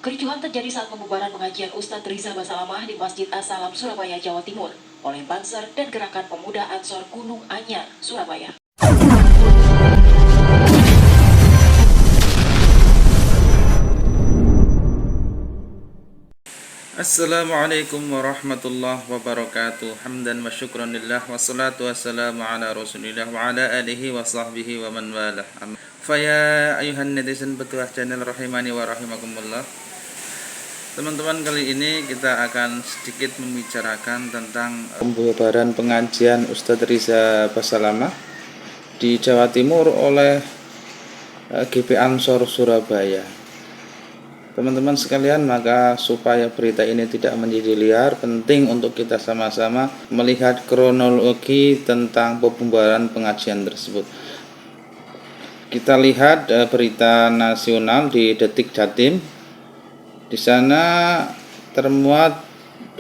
Kericuhan terjadi saat pembubaran pengajian Ustadz Riza Basalamah di Masjid As-Salam, Surabaya, Jawa Timur oleh Banser dan Gerakan Pemuda Ansor Gunung Anyar, Surabaya. Assalamualaikum warahmatullahi wabarakatuh. Hamdan wa syukran lillah wassalatu wassalamu ala rasulillah wa ala alihi wa sahbihi wa man walah. Faya ayuhan netizen Petuah channel rahimani wa rahimakumullah. Teman-teman, kali ini kita akan sedikit membicarakan tentang pembubaran pengajian Ustadz Riza Basalamah di Jawa Timur oleh GP Ansor Surabaya. Teman-teman sekalian, maka supaya berita ini tidak menjadi liar, penting untuk kita sama-sama melihat kronologi tentang pembubaran pengajian tersebut. Kita lihat berita nasional di Detik Jatim. Di sana termuat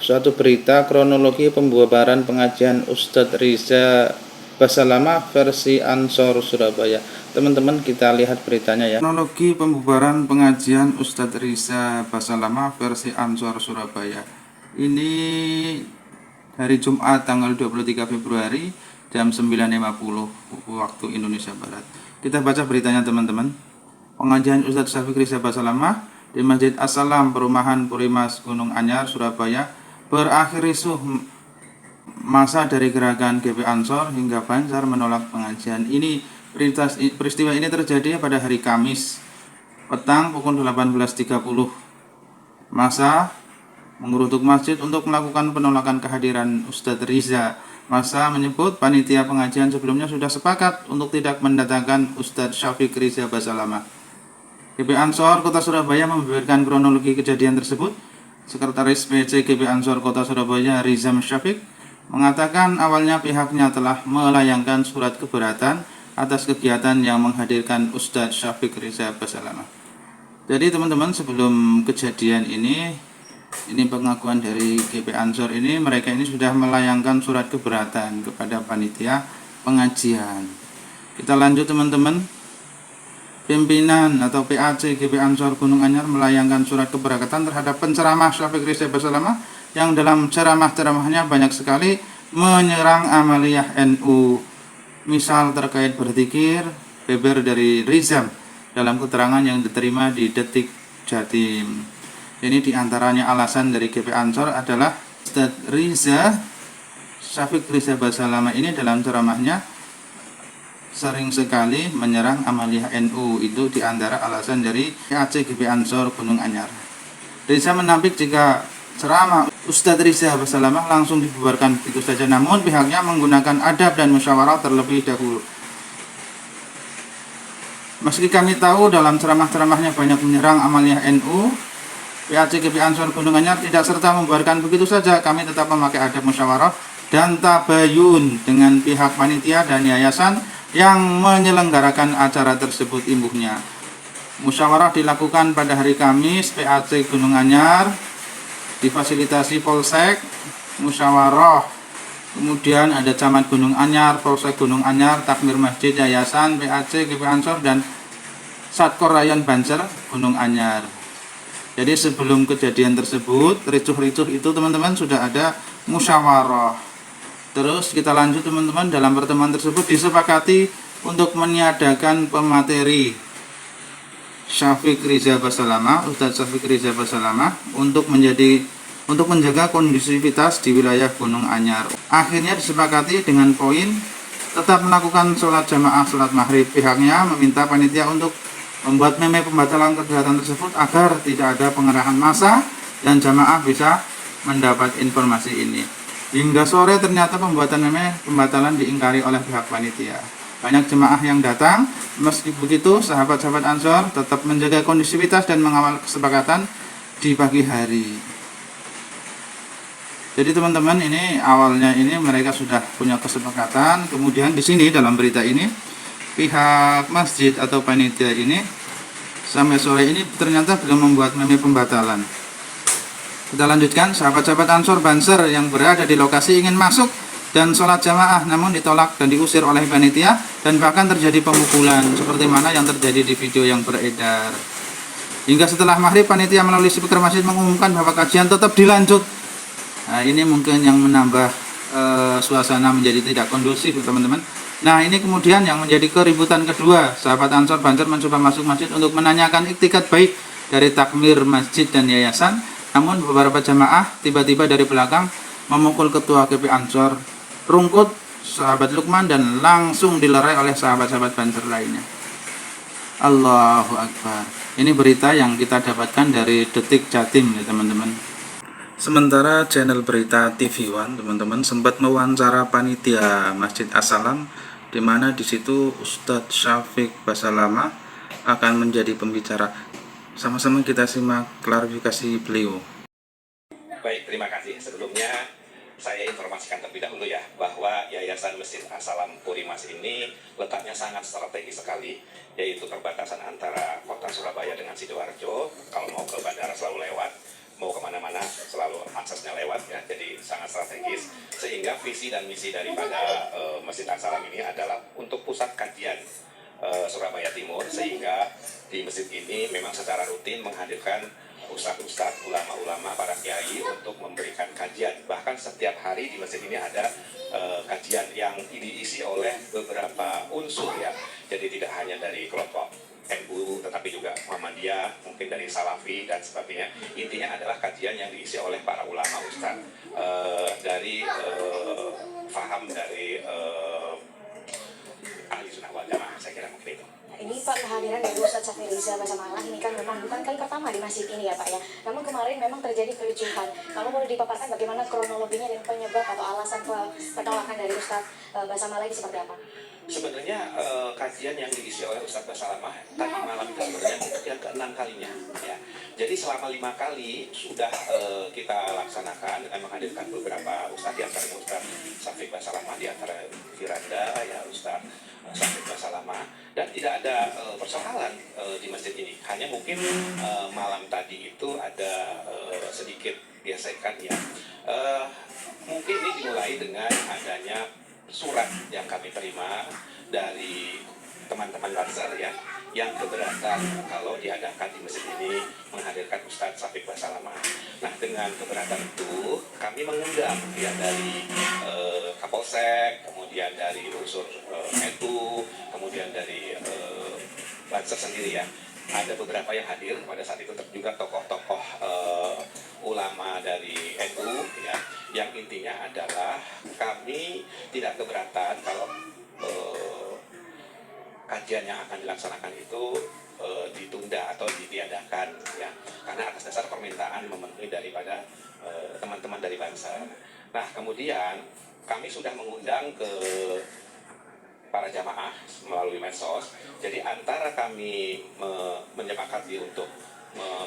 suatu berita kronologi pembubaran pengajian Ustadz Riza Basalamah versi Ansor Surabaya. Teman-teman, kita lihat beritanya ya. Kronologi pembubaran pengajian Ustadz Riza Basalamah versi Ansor Surabaya. Ini hari Jumat tanggal 23 Februari jam 9.50 waktu Indonesia Barat. Kita baca beritanya teman-teman. Pengajian Ustadz Syafiq Riza Basalamah di Masjid As-Salam Perumahan Purimas Gunung Anyar Surabaya berakhir risuh masa dari gerakan GP Ansor hingga Banser menolak pengajian. Peristiwa ini terjadi pada hari Kamis petang pukul 18.30. Masa mengerutuk masjid untuk melakukan penolakan kehadiran Ustadz Riza. Masa menyebut panitia pengajian sebelumnya sudah sepakat untuk tidak mendatangkan Ustadz Syafiq Riza Basalamah. GP Ansor Kota Surabaya membeberkan kronologi kejadian tersebut. Sekretaris PC GP Ansor Kota Surabaya Rizam Syafiq mengatakan awalnya pihaknya telah melayangkan surat keberatan atas kegiatan yang menghadirkan Ustadz Syafiq Riza Basalamah. Jadi teman-teman, sebelum kejadian ini pengakuan dari GP Ansor ini, mereka ini sudah melayangkan surat keberatan kepada panitia pengajian. Kita lanjut teman-teman. Pimpinan atau PAC GP Ansor Gunung Anyar melayangkan surat keberatan terhadap penceramah Syafiq Riza Basalamah yang dalam ceramah-ceramahnya banyak sekali menyerang amaliyah NU. Misal terkait berzikir, beber dari Rizam dalam keterangan yang diterima di Detik Jatim. Ini diantaranya alasan dari GP Ansor adalah Ustadz Riza Syafiq Riza Basalamah ini dalam ceramahnya sering sekali menyerang amaliyah NU. Itu diantara alasan dari PAC GP Ansor Gunung Anyar. Riza menampik jika ceramah Ustadz Riza Basalamah langsung dibubarkan begitu saja, namun pihaknya menggunakan adab dan musyawarah terlebih dahulu. Meski kami tahu dalam ceramah-ceramahnya banyak menyerang amaliyah NU, PAC GP Ansor Gunung Anyar tidak serta membubarkan begitu saja. Kami tetap memakai adab musyawarah dan tabayun dengan pihak panitia dan yayasan yang menyelenggarakan acara tersebut, imbuhnya. Musyawarah dilakukan pada hari Kamis. PAC Gunung Anyar difasilitasi Polsek, musyawarah, kemudian ada Camat Gunung Anyar, Polsek Gunung Anyar, Takmir Masjid, Yayasan, PAC GP Ansor, dan Satkor Rayon Banser Gunung Anyar. Jadi sebelum kejadian tersebut, ricuh-ricuh itu teman-teman sudah ada musyawarah. Terus kita lanjut teman-teman, dalam pertemuan tersebut disepakati untuk meniadakan pemateri Syafiq Riza Basalamah, Ustadz Syafiq Riza Basalamah untuk menjaga kondusivitas di wilayah Gunung Anyar. Akhirnya disepakati dengan poin tetap melakukan sholat jamaah sholat maghrib. Pihaknya meminta panitia untuk membuat meme pembatalan kegiatan tersebut agar tidak ada pengerahan massa dan jamaah bisa mendapat informasi ini. Hingga sore ternyata pembuatan meme pembatalan diingkari oleh pihak panitia. Banyak jemaah yang datang. Meski begitu, sahabat-sahabat Ansor tetap menjaga kondusivitas dan mengawal kesepakatan di pagi hari. Jadi teman-teman, ini awalnya ini mereka sudah punya kesepakatan. Kemudian di sini dalam berita ini pihak masjid atau panitia ini sampai sore ini ternyata belum membuat meme pembatalan. Kita lanjutkan. Sahabat-sahabat Ansor Banser yang berada di lokasi ingin masuk dan sholat jamaah, namun ditolak dan diusir oleh panitia, dan bahkan terjadi pemukulan seperti mana yang terjadi di video yang beredar. Hingga setelah maghrib panitia melalui speaker masjid mengumumkan bahwa kajian tetap dilanjut. Nah, ini mungkin yang menambah suasana menjadi tidak kondusif teman-teman. Nah, ini kemudian yang menjadi keributan kedua, sahabat Ansor Banjar mencoba masuk masjid untuk menanyakan iktikat baik dari takmir masjid dan yayasan. Namun beberapa jamaah tiba-tiba dari belakang memukul ketua GP Ansor Rungkut, sahabat Lukman, dan langsung dilerai oleh sahabat-sahabat Banjar lainnya. Allahu Akbar. Ini berita yang kita dapatkan dari Detik Jatim ya teman-teman. Sementara channel berita TV One teman-teman sempat mewawancara panitia Masjid As-Salam, di mana di situ Ustadz Syafiq Basalama akan menjadi pembicara. Sama-sama kita simak klarifikasi beliau. Baik, terima kasih. Sebelumnya saya informasikan terlebih dahulu ya bahwa Yayasan Masjid As-Salam Purimas ini letaknya sangat strategis sekali, yaitu perbatasan antara kota Surabaya dengan Sidoarjo. Kalau mau ke bandara selalu lewat, mau kemana-mana selalu aksesnya lewat ya, jadi sangat strategis. Sehingga visi dan misi daripada Masjid As-Salam ini adalah untuk pusat kajian Surabaya Timur, sehingga di masjid ini memang secara rutin menghadirkan ustadz-ustadz, ulama-ulama, para kiai untuk memberikan kajian. Bahkan setiap hari di masjid ini ada kajian yang diisi oleh beberapa unsur ya, jadi tidak hanya dari kelompok NU, tetapi juga Muhammadiyah, mungkin dari Salafi dan sebagainya. Intinya adalah kajian yang diisi oleh para ulama ustadz dari faham dari ahli sunnah wal jamaah, saya kira mungkin itu. Ini Pak, kehadiran dari Ustadz Syafiq Riza Basalamah ini kan memang bukan kali pertama di masjid ini ya Pak ya. Namun kemarin memang terjadi kericuhan. Kalau boleh dipaparkan bagaimana kronologinya dan penyebab atau alasan penolakan dari Ustadz Basalamah ini seperti apa? Sebenarnya kajian yang diisi oleh Ustadz Basalamah tadi malam itu sebenarnya yang ke-6 kalinya ya. Jadi selama 5 kali sudah kita laksanakan dengan menghadirkan beberapa ustadz, di antaranya Ustadz Syafiq Basalamah, di antara Firanda ya Ustadz Syafiq Basalamah, dan tidak ada persoalan di masjid ini. Hanya mungkin malam tadi itu ada sedikit gesekan ya. Mungkin ini dimulai dengan adanya surat yang kami terima dari teman-teman Banjar ya, yang keberatan kalau diadakan di masjid ini menghadirkan Ustadz Syafiq Basalamah. Nah, dengan keberatan itu kami mengundang ya dari Kapolsek, kemudian dari unsur NU, kemudian dari Banjar sendiri ya. Ada beberapa yang hadir pada saat itu, juga tokoh-tokoh ulama dari NU ya, yang intinya adalah kami tidak keberatan kalau kajian yang akan dilaksanakan itu ditunda atau ditiadakan ya, karena atas dasar permintaan memenuhi daripada teman-teman dari Banjar. Nah, kemudian kami sudah mengundang ke para jamaah melalui medsos. Jadi antara kami menyepakati untuk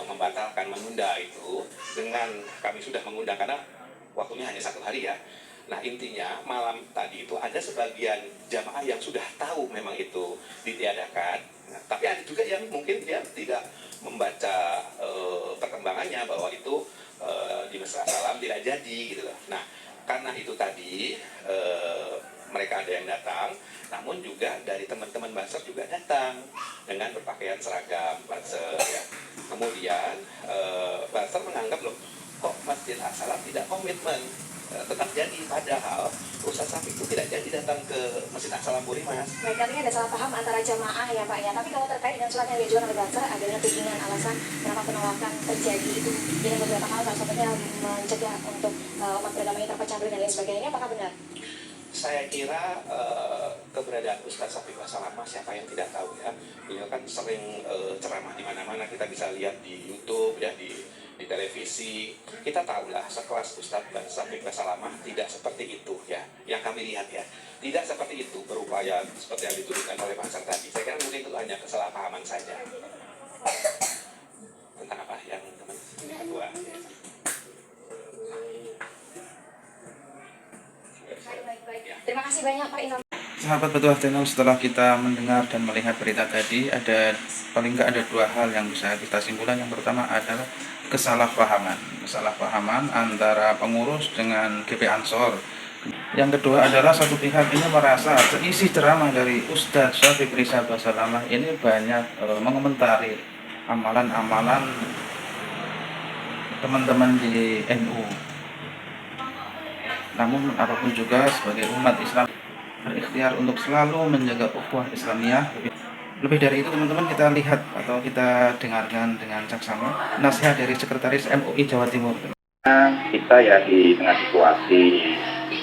membatalkan, menunda itu, dengan kami sudah mengundang karena waktunya hanya 1 hari ya. Nah, intinya malam tadi itu ada sebagian jamaah yang sudah tahu memang itu ditiadakan. Nah, tapi ada juga yang mungkin dia tidak membaca perkembangannya bahwa itu di Masjid As-Salam tidak jadi gitu loh. Nah, karena itu tadi mereka ada yang datang, namun juga dari teman-teman Banjar juga datang dengan berpakaian seragam Banjar ya. Kemudian Banjar menganggap loh, kok Masjid As-Salam tidak komitmen tetap jadi, padahal Ustadz Syafiq itu tidak jadi datang ke Masjid As-Salam Purimas. Baik, artinya ada salah paham antara jamaah ya Pak ya. Tapi kalau terkait dengan surat yang diajukan oleh Banjar, adanya tudingan alasan kenapa penolakan terjadi itu dengan beberapa hal, salah satunya mencegah untuk umat beragama ini terpecah belah dan lain sebagainya, apakah benar? Saya kira keberadaan Ustadz Syafiq Basalamah, siapa yang tidak tahu ya. Beliau kan sering ceramah di mana-mana, kita bisa lihat di YouTube ya, di televisi. Kita tahulah sekelas Ustadz Syafiq Basalamah tidak seperti itu ya. Yang kami lihat ya, tidak seperti itu berupaya seperti yang dituduhkan oleh Banjar tadi. Saya kira mungkin itu hanya kesalahpahaman saja. Tentang apa yang teman kedua ya. Baik. Terima kasih banyak Pak Imam. Sahabat Petuah Channel, setelah kita mendengar dan melihat berita tadi, ada paling nggak ada 2 hal yang bisa kita simpulkan. Yang pertama adalah kesalahpahaman antara pengurus dengan GP Ansor. Yang kedua adalah satu pihak ini merasa isi ceramah dari Ustadz Syafiq Riza Basalamah ini banyak mengomentari amalan-amalan teman-teman di NU. Namun apapun juga sebagai umat Islam berikhtiar untuk selalu menjaga ukhuwah Islamiyah. Lebih dari itu teman-teman, kita lihat atau kita dengarkan dengan saksama nasihat dari Sekretaris MUI Jawa Timur. Kita ya di tengah situasi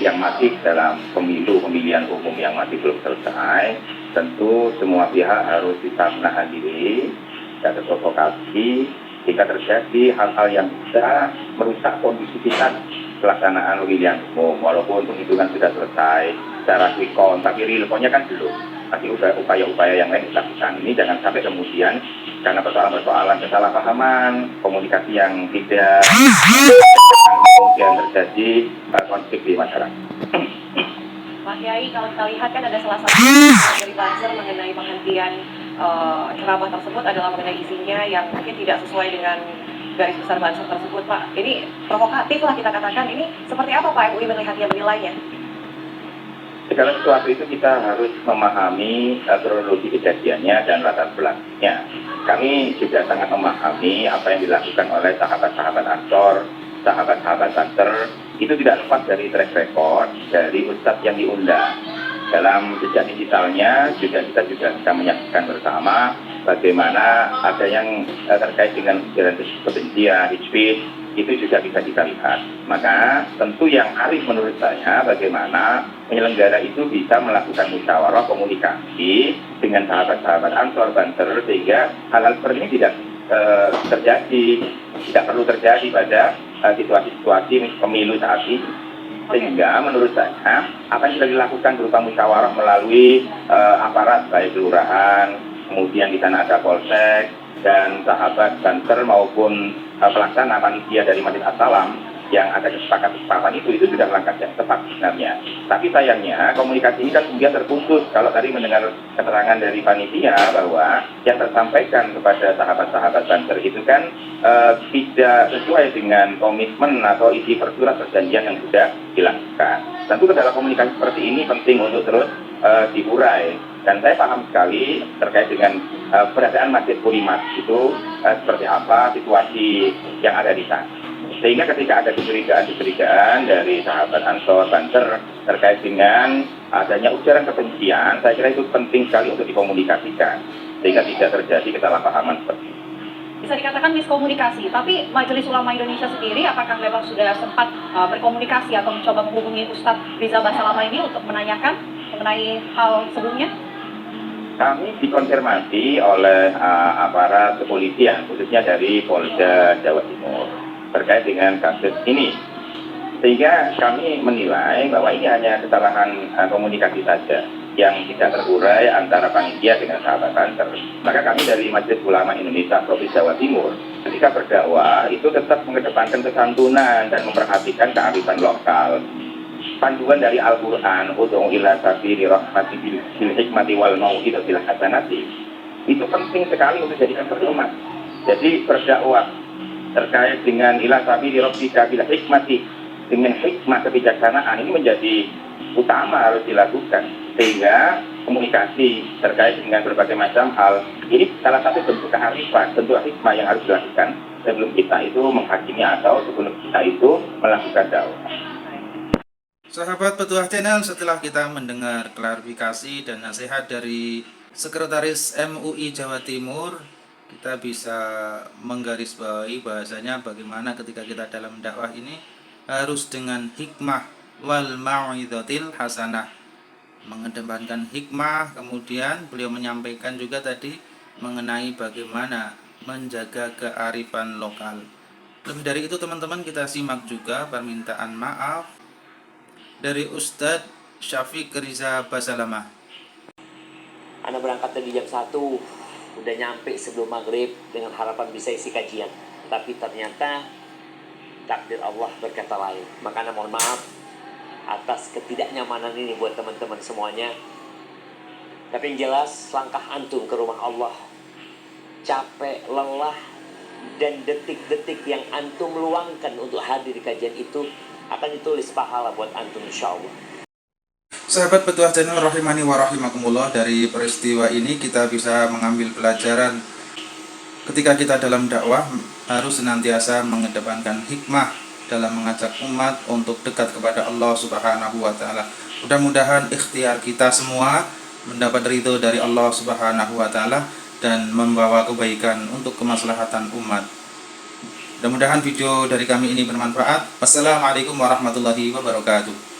yang masih dalam pemilihan umum yang masih belum selesai, tentu semua pihak harus bisa menahan diri, tidak terprovokasi jika terjadi hal-hal yang bisa merusak kondusivitas pelaksanaan pemilihan umum. Walaupun penghitungan sudah selesai secara quick count, tapi real count-nya kan belum. Masih upaya-upaya yang lain dilakukan. Ini jangan sampai kemudian karena persoalan-persoalan kesalahpahaman, komunikasi yang tidak, kemudian terjadi konflik di masyarakat. Pak Kiai, kalau kita lihat kan ada salah satu dari buzzer mengenai penghentian ceramah tersebut adalah mengenai isinya yang mungkin tidak sesuai dengan garis besar buzzer tersebut, Pak. Ini provokatif lah kita katakan. Ini seperti apa Pak MUI melihatnya, menilainya? Segala sesuatu itu kita harus memahami kronologi kejadiannya dan latar belakangnya. Kami juga sangat memahami apa yang dilakukan oleh sahabat-sahabat Ansor, sahabat-sahabat Banser, itu tidak lepas dari track record dari Ustadz yang diundang. Dalam jejak digitalnya juga kita juga bisa menyaksikan bersama bagaimana ada yang terkait dengan ujaran kebencian, hate speech, itu juga bisa kita lihat. Maka tentu yang arif menurut saya bagaimana penyelenggara itu bisa melakukan musyawarah komunikasi dengan sahabat-sahabat Ansor Banser sehingga hal-hal seperti ini tidak terjadi, tidak perlu terjadi pada situasi-situasi pemilu saat ini. Sehingga menurut saya apa yang sudah dilakukan berupa musyawarah melalui aparat baik kelurahan, kemudian di sana ada polsek dan sahabat Banser maupun pelaksana panitia dari Masjid As-Salam yang ada kesepakatan itu sudah langkah yang tepat sebenarnya. Tapi sayangnya komunikasi ini kan kemudian terputus. Kalau tadi mendengar keterangan dari panitia bahwa yang tersampaikan kepada sahabat-sahabat Banser itu kan tidak sesuai dengan komitmen atau isi persurat perjanjian yang sudah dilakukan. Tentu dalam komunikasi seperti ini penting untuk terus diurai. Dan saya paham sekali terkait dengan keberadaan Masjid Bulimas itu seperti apa situasi yang ada di sana. Sehingga ketika ada kecurigaan dari sahabat Ansor Banser terkait dengan adanya ujaran kebencian, saya kira itu penting sekali untuk dikomunikasikan sehingga tidak terjadi kesalahpahaman seperti itu. Bisa dikatakan miskomunikasi, tapi Majelis Ulama Indonesia sendiri apakah memang sudah sempat berkomunikasi atau mencoba menghubungi Ustadz Riza Basalama ini untuk menanyakan mengenai hal sebelumnya? Kami dikonfirmasi oleh aparat kepolisian, khususnya dari Polda Jawa Timur, terkait dengan kasus ini. Sehingga kami menilai bahwa ini hanya kesalahan komunikasi saja yang tidak terurai antara panitia dengan sahabat Banser. Maka kami dari Majelis Ulama Indonesia Provinsi Jawa Timur ketika berdakwah itu tetap mengedepankan kesantunan dan memperhatikan kearifan lokal. Panduan dari Al-Quran, ud'u ila sabili rahmati bil hikmati wal mau'izatil hasanati, itu penting sekali untuk dijadikan pedoman. Jadi berdakwah terkait dengan ila sabili rabbika bil hikmati, dengan hikmah kebijaksanaan ini menjadi utama harus dilakukan. Sehingga komunikasi terkait dengan berbagai macam hal ini salah satu bentuk kearifan, bentuk hikmah yang harus dilakukan sebelum kita itu menghakimi atau sebelum kita itu melakukan dakwah. Sahabat Petuah Channel, setelah kita mendengar klarifikasi dan nasihat dari Sekretaris MUI Jawa Timur, kita bisa menggarisbawahi bahasanya bagaimana ketika kita dalam dakwah ini harus dengan hikmah wal mau'izatil hasanah, mengedepankan hikmah. Kemudian beliau menyampaikan juga tadi mengenai bagaimana menjaga kearifan lokal. Lebih dari itu teman-teman, kita simak juga permintaan maaf dari Ustadz Syafiq Riza Basalama. Anda berangkat dari jam 1, udah nyampe sebelum maghrib dengan harapan bisa isi kajian. Tapi ternyata takdir Allah berkata lain. Maka Anda mohon maaf atas ketidaknyamanan ini buat teman-teman semuanya. Tapi yang jelas langkah antum ke rumah Allah, capek, lelah, dan detik-detik yang antum luangkan untuk hadir di kajian itu akan ditulis pahala buat antum insyaallah. Sahabat Petuah Channel rahimani wa rahimakumullah, dari peristiwa ini kita bisa mengambil pelajaran ketika kita dalam dakwah harus senantiasa mengedepankan hikmah dalam mengajak umat untuk dekat kepada Allah Subhanahu wa taala. Mudah-mudahan ikhtiar kita semua mendapat ridho dari Allah Subhanahu wa taala dan membawa kebaikan untuk kemaslahatan umat. Mudah-mudahan video dari kami ini bermanfaat. Wassalamualaikum warahmatullahi wabarakatuh.